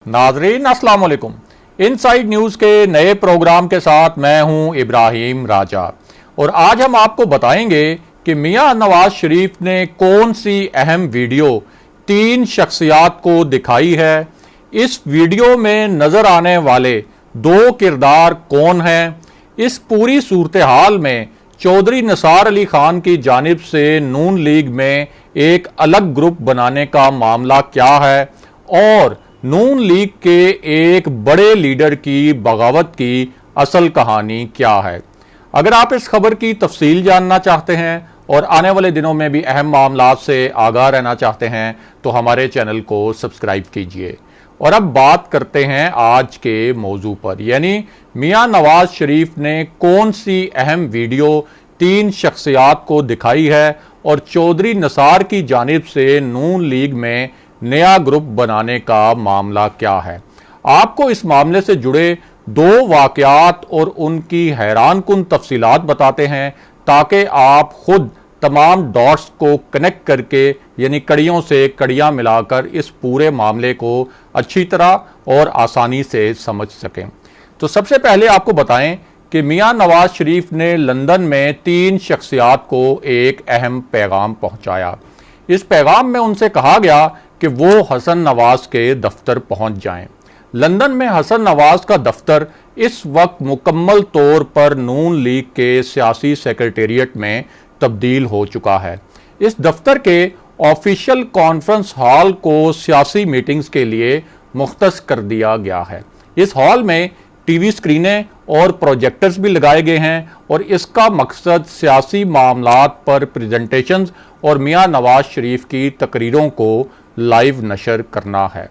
नाजरीन अस्सलाम वालेकुम। इनसाइड न्यूज के नए प्रोग्राम के साथ मैं हूं इब्राहिम राजा और आज हम आपको बताएंगे कि मियां नवाज शरीफ ने कौन सी अहम वीडियो 3 शख्सियात को दिखाई है। इस वीडियो में नजर आने वाले 2 किरदार कौन हैं। इस पूरी सूरत हाल में चौधरी निसार अली खान की जानिब से नून लीग में एक अलग ग्रुप बनाने का मामला क्या है और नून लीग के एक बड़े लीडर की बगावत की असल कहानी क्या है। अगर आप इस खबर की तफसील जानना चाहते हैं और आने वाले दिनों में भी अहम मामलात से आगाह रहना चाहते हैं तो हमारे चैनल को सब्सक्राइब कीजिए। और अब बात करते हैं आज के मौजू पर, यानी मियां नवाज शरीफ ने कौन सी अहम वीडियो 3 शख्सियात को दिखाई है और चौधरी निसार की जानिब से नून लीग में नया ग्रुप बनाने का मामला क्या है। आपको इस मामले से जुड़े 2 वाकयात और उनकी हैरान कुन तफसीलात बताते हैं ताकि आप खुद तमाम डॉट्स को कनेक्ट करके यानी कड़ियों से कड़ियां मिलाकर इस पूरे मामले को अच्छी तरह और आसानी से समझ सकें। तो सबसे पहले आपको बताएं कि मियां नवाज शरीफ ने लंदन में 3 शख्सियात को एक अहम पैगाम पहुंचाया। इस पैगाम में उनसे कहा गया कि वो हसन नवाज के दफ्तर पहुंच जाएं। लंदन में हसन नवाज का दफ्तर इस वक्त मुकम्मल तौर पर नून लीग के सियासी सेक्रेटेरिएट में तब्दील हो चुका है। इस दफ्तर के ऑफिशियल कॉन्फ्रेंस हॉल को सियासी मीटिंग्स के लिए मुख्तस कर दिया गया है। इस हॉल में टीवी स्क्रीनें और प्रोजेक्टर्स भी लगाए गए हैं और इसका मकसद सियासी मामलात पर प्रेजेंटेशंस और मियां नवाज शरीफ की तकरीरों को लाइव नशर करना है।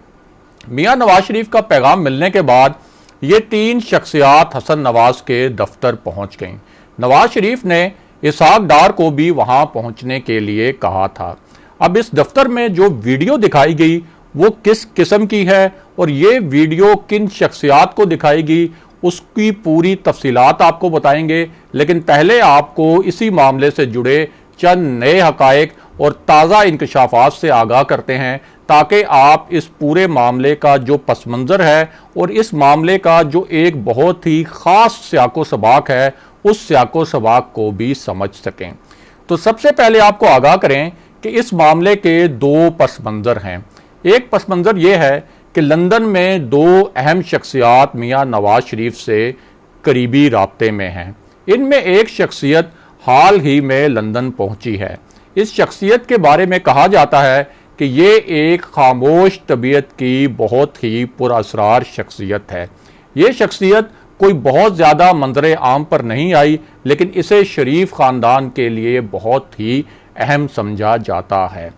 मियां नवाज शरीफ का पैगाम मिलने के बाद ये 3 शख्सियात हसन नवाज के दफ्तर पहुंच गईं। नवाज शरीफ ने इसहाक डार को भी वहां पहुंचने के लिए कहा था। अब इस दफ्तर में जो वीडियो दिखाई गई वो किस किस्म की है और ये वीडियो किन शख्सियात को दिखाएगी उसकी पूरी तफसीलात आपको बताएंगे। लेकिन पहले आपको इसी मामले से जुड़े चंद नए हकायक और ताज़ा इंकशाफात से आगाह करते हैं ताकि आप इस पूरे मामले का जो पस मंज़र है और इस मामले का जो एक बहुत ही ख़ास सियाको सबाक है उस सियाको सबाक को भी समझ सकें। तो सबसे पहले आपको आगाह करें कि इस मामले के 2 पस मंज़र हैं। एक पस मंज़र ये है कि लंदन में 2 अहम शख्सियात मियां नवाज शरीफ से करीबी राब्ते में हैं। इनमें एक शख्सियत हाल ही में लंदन पहुंची है। इस शख्सियत के बारे में कहा जाता है कि ये एक खामोश तबीयत की बहुत ही पुरअसरार शख्सियत है। ये शख्सियत कोई बहुत ज़्यादा मंजर आम पर नहीं आई लेकिन इसे शरीफ ख़ानदान के लिए बहुत ही अहम समझा जाता है।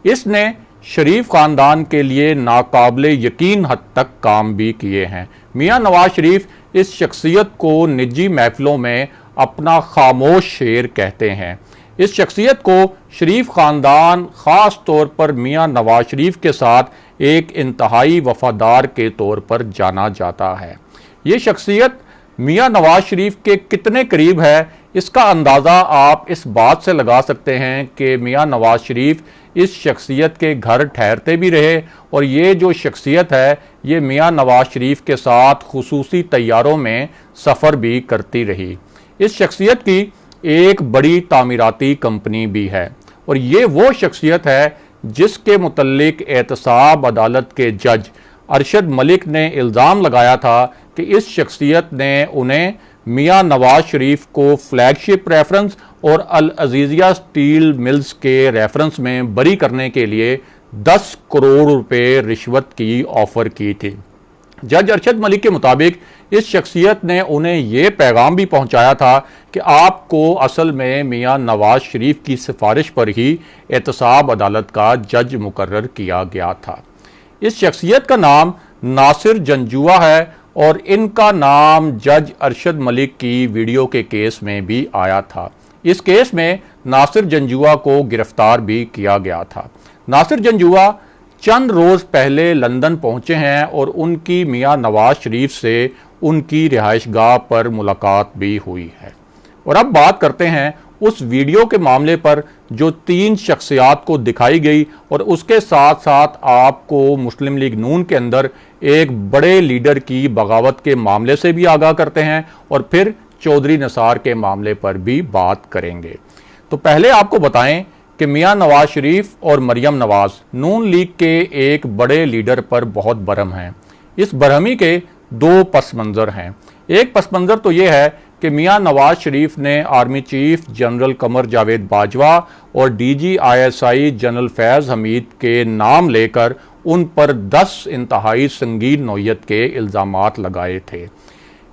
इसने शरीफ ख़ानदान के लिए नाकाबिले यकीन हद तक काम भी किए हैं। मियां नवाज शरीफ इस शख्सियत को निजी महफिलों में अपना खामोश शेर कहते हैं। इस शख्सियत को शरीफ ख़ानदान ख़ास तौर पर मियां नवाज शरीफ के साथ एक इंतहाई वफादार के तौर पर जाना जाता है। ये शख्सियत मियां नवाज शरीफ के कितने करीब है इसका अंदाज़ा आप इस बात से लगा सकते हैं कि मियां नवाज शरीफ इस शख्सियत के घर ठहरते भी रहे और ये जो शख्सियत है ये मियां नवाज शरीफ के साथ खुसूसी तैयारों में सफ़र भी करती रही। इस शख्सियत की एक बड़ी तामीराती कंपनी भी है और ये वो शख्सियत है जिसके मुतल्लिक एहतसाब अदालत के जज अरशद मलिक ने इल्ज़ाम लगाया था कि इस शख्सियत ने उन्हें मियां नवाज शरीफ को फ्लैगशिप रेफरेंस और अल अजीज़िया स्टील मिल्स के रेफरेंस में बरी करने के लिए 10 करोड़ रुपए रिश्वत की ऑफ़र की थी। जज अरशद मलिक के मुताबिक इस शख्सियत ने उन्हें यह पैगाम भी पहुंचाया था कि आपको असल में मियां नवाज शरीफ की सिफारिश पर ही एहतसाब अदालत का जज मुकर्रर किया गया था। इस शख्सियत का नाम नासिर जंजुआ है और इनका नाम जज अरशद मलिक की वीडियो के केस में भी आया था। इस केस में नासिर जंजुआ को गिरफ्तार भी किया गया था। नासिर जंजुआ चंद रोज़ पहले लंदन पहुंचे हैं और उनकी मियां नवाज शरीफ से उनकी रिहाइशगाह पर मुलाकात भी हुई है। और अब बात करते हैं उस वीडियो के मामले पर जो 3 शख्सियात को दिखाई गई और उसके साथ साथ आपको मुस्लिम लीग नून के अंदर एक बड़े लीडर की बगावत के मामले से भी आगाह करते हैं और फिर चौधरी निसार के मामले पर भी बात करेंगे। तो पहले आपको बताएं कि मियां नवाज शरीफ और मरियम नवाज नून लीग के एक बड़े लीडर पर बहुत बरहम हैं। इस बरहमी के 2 पस मंज़र हैं। एक पस मंज़र तो यह है कि मियां नवाज शरीफ ने army chief general Qamar Javed Bajwa और DGISI जनरल फैज़ हमीद के नाम लेकर उन पर 10 इंतहाई संगीन नौयत के इल्ज़ामात लगाए थे।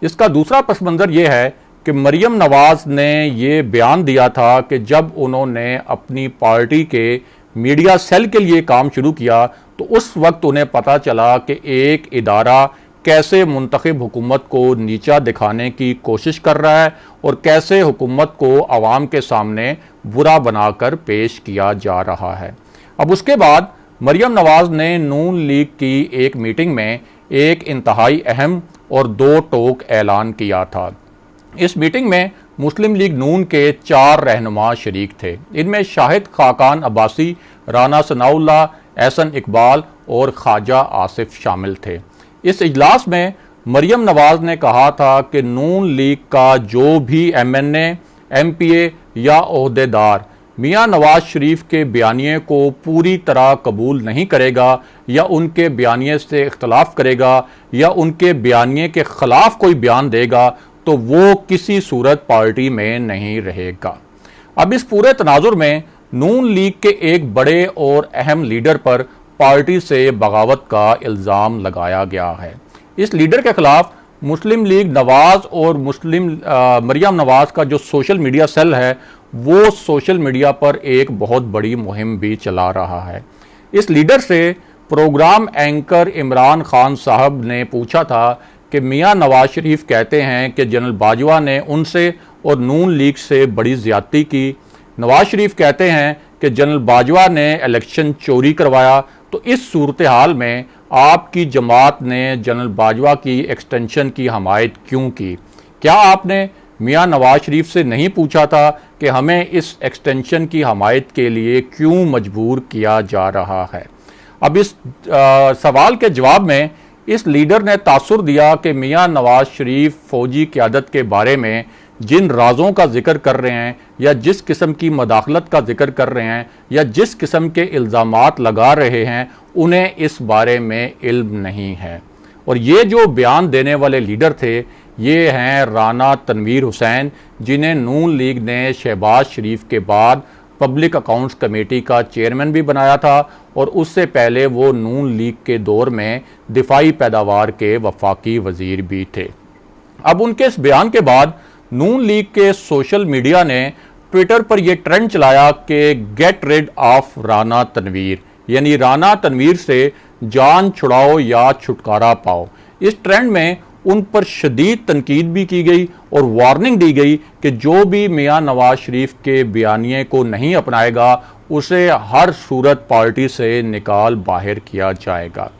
इसका दूसरा पस मंज़र यह है कि मरियम नवाज ने ये बयान दिया था कि जब उन्होंने अपनी पार्टी के मीडिया सेल के लिए काम शुरू किया तो उस वक्त उन्हें पता चला कि एक इदारा कैसे मुंतखब हुकूमत को नीचा दिखाने की कोशिश कर रहा है और कैसे हुकूमत को आवाम के सामने बुरा बनाकर पेश किया जा रहा है। अब उसके बाद मरियम नवाज ने नून लीग की एक मीटिंग में एक इंतहाई अहम और 2 टोक ऐलान किया था। इस मीटिंग में मुस्लिम लीग नून के 4 रहनुमा शरीक थे। इनमें शाहिद खाकान अब्बासी, राना सनाउल्लाह, एहसन इकबाल और ख्वाजा आसिफ शामिल थे। इस इजलास में मरियम नवाज ने कहा था कि नून लीग का जो भी MNA, MPA या ओहदेदार मियां नवाज शरीफ के बयानिए को पूरी तरह कबूल नहीं करेगा या उनके बयानिए से इख्तलाफ करेगा या उनके बयानिए के खिलाफ कोई बयान देगा तो वो किसी सूरत पार्टी में नहीं रहेगा। अब इस पूरे तनाजुर में नून लीग के एक बड़े और अहम लीडर पर पार्टी से बगावत का इल्ज़ाम लगाया गया है। इस लीडर के खिलाफ मुस्लिम लीग नवाज और मरियम नवाज का जो सोशल मीडिया सेल है वो सोशल मीडिया पर एक बहुत बड़ी मुहिम भी चला रहा है। इस लीडर से प्रोग्राम एंकर इमरान खान साहब ने पूछा था कि मियां नवाज शरीफ कहते हैं कि जनरल बाजवा ने उनसे और नून लीग से बड़ी ज्यादती की। नवाज शरीफ कहते हैं कि जनरल बाजवा ने इलेक्शन चोरी करवाया। तो इस सूरत हाल में आपकी जमात ने जनरल बाजवा की एक्सटेंशन की हमायत क्यों की? क्या आपने मियां नवाज शरीफ से नहीं पूछा था कि हमें इस एक्सटेंशन की हमायत के लिए क्यों मजबूर किया जा रहा है? अब इस सवाल के जवाब में इस लीडर ने तासुर दिया कि मियां नवाज शरीफ फौजी क़यादत के बारे में जिन राजों का जिक्र कर रहे हैं या जिस किस्म की मदाखलत का जिक्र कर रहे हैं या जिस किस्म के इल्ज़ामात लगा रहे हैं उन्हें इस बारे में इल्म नहीं है। और ये जो बयान देने वाले लीडर थे ये हैं राना तनवीर हुसैन, जिन्हें नून लीग ने शहबाज शरीफ के बाद पब्लिक अकाउंट्स कमेटी का चेयरमैन भी बनाया था और उससे पहले वो नून लीग के दौर में दिफाई पैदावार के वफाकी वजीर भी थे। अब उनके इस बयान के बाद नून लीग के सोशल मीडिया ने ट्विटर पर यह ट्रेंड चलाया कि get rid of Rana Tanvir, यानी राना तनवीर से जान छुड़ाओ या छुटकारा पाओ। इस ट्रेंड में उन पर शदीद तनकीद भी की गई और वार्निंग दी गई कि जो भी मियां नवाज शरीफ के बयानिए को नहीं अपनाएगा उसे हर सूरत पार्टी से निकाल बाहर किया जाएगा।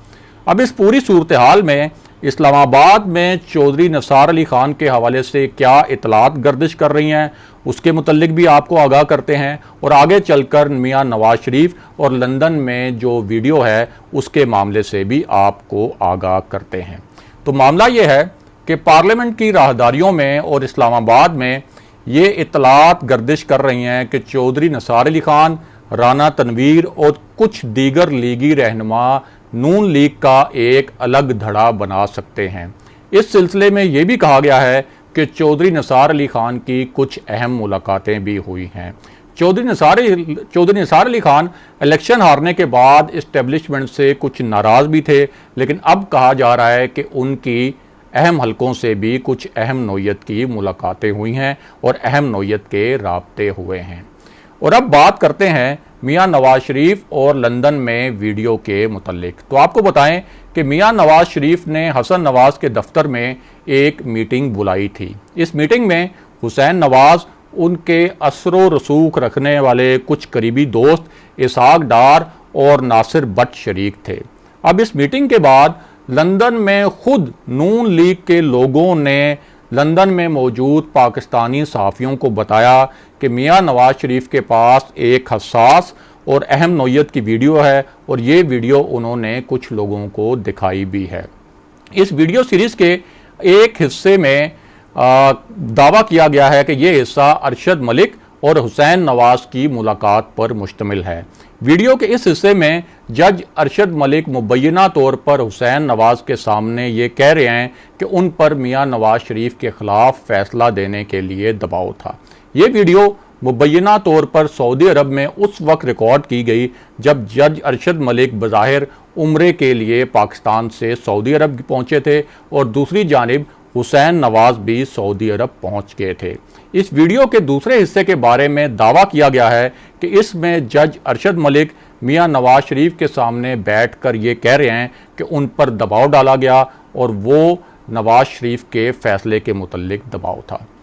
अब इस पूरी सूरत हाल में इस्लामाबाद में चौधरी निसार अली खान के हवाले से क्या इतलात गर्दिश कर रही हैं उसके मुतल्लिक भी आपको आगाह करते हैं और आगे चलकर मियां नवाज शरीफ और लंदन में जो वीडियो है उसके मामले से भी आपको आगाह करते हैं। तो मामला ये है कि पार्लियामेंट की राहदारियों में और इस्लामाबाद में ये इतलात गर्दिश कर रही हैं कि चौधरी निसार अली खान, राना तनवीर और कुछ दीगर लीगी रहनुमा नून लीग का एक अलग धड़ा बना सकते हैं। इस सिलसिले में यह भी कहा गया है कि चौधरी निसार अली खान की कुछ अहम मुलाकातें भी हुई हैं। चौधरी निसार अली खान इलेक्शन हारने के बाद इस्टेब्लिशमेंट से कुछ नाराज भी थे, लेकिन अब कहा जा रहा है कि उनकी अहम हलकों से भी कुछ अहम नौयत की मुलाकातें हुई हैं और अहम नौयत के राब्ते हुए हैं। और अब बात करते हैं मियां नवाज शरीफ और लंदन में वीडियो के मुतल्लिक। तो आपको बताएं कि मियां नवाज शरीफ ने हसन नवाज के दफ्तर में एक मीटिंग बुलाई थी। इस मीटिंग में हुसैन नवाज, उनके असरो रसूख रखने वाले कुछ करीबी दोस्त इसहाक डार और नासिर भट्ट शरीक थे। अब इस मीटिंग के बाद लंदन में खुद नून लीग के लोगों ने लंदन में मौजूद पाकिस्तानी सहाफ़ियों को बताया कि मियां नवाज शरीफ के पास एक हसास और अहम नौइयत की वीडियो है और ये वीडियो उन्होंने कुछ लोगों को दिखाई भी है। इस वीडियो सीरीज़ के एक हिस्से में दावा किया गया है कि ये हिस्सा अरशद मलिक और हुसैन नवाज की मुलाकात पर मुश्तमिल है। वीडियो के इस हिस्से में जज अरशद मलिक मुबैना तौर पर हुसैन नवाज के सामने ये कह रहे हैं कि उन पर मियां नवाज शरीफ के खिलाफ फैसला देने के लिए दबाव था। ये वीडियो मुबैना तौर पर सऊदी अरब में उस वक्त रिकॉर्ड की गई जब जज अरशद मलिक बज़ाहिर उम्रे के लिए पाकिस्तान से सऊदी अरब पहुंचे थे और दूसरी जानिब हुसैन नवाज भी सऊदी अरब पहुंच गए थे। इस वीडियो के दूसरे हिस्से के बारे में दावा किया गया है कि इसमें जज अरशद मलिक मियां नवाज शरीफ के सामने बैठकर ये कह रहे हैं कि उन पर दबाव डाला गया और वो नवाज शरीफ के फैसले के मुतल्लिक दबाव था।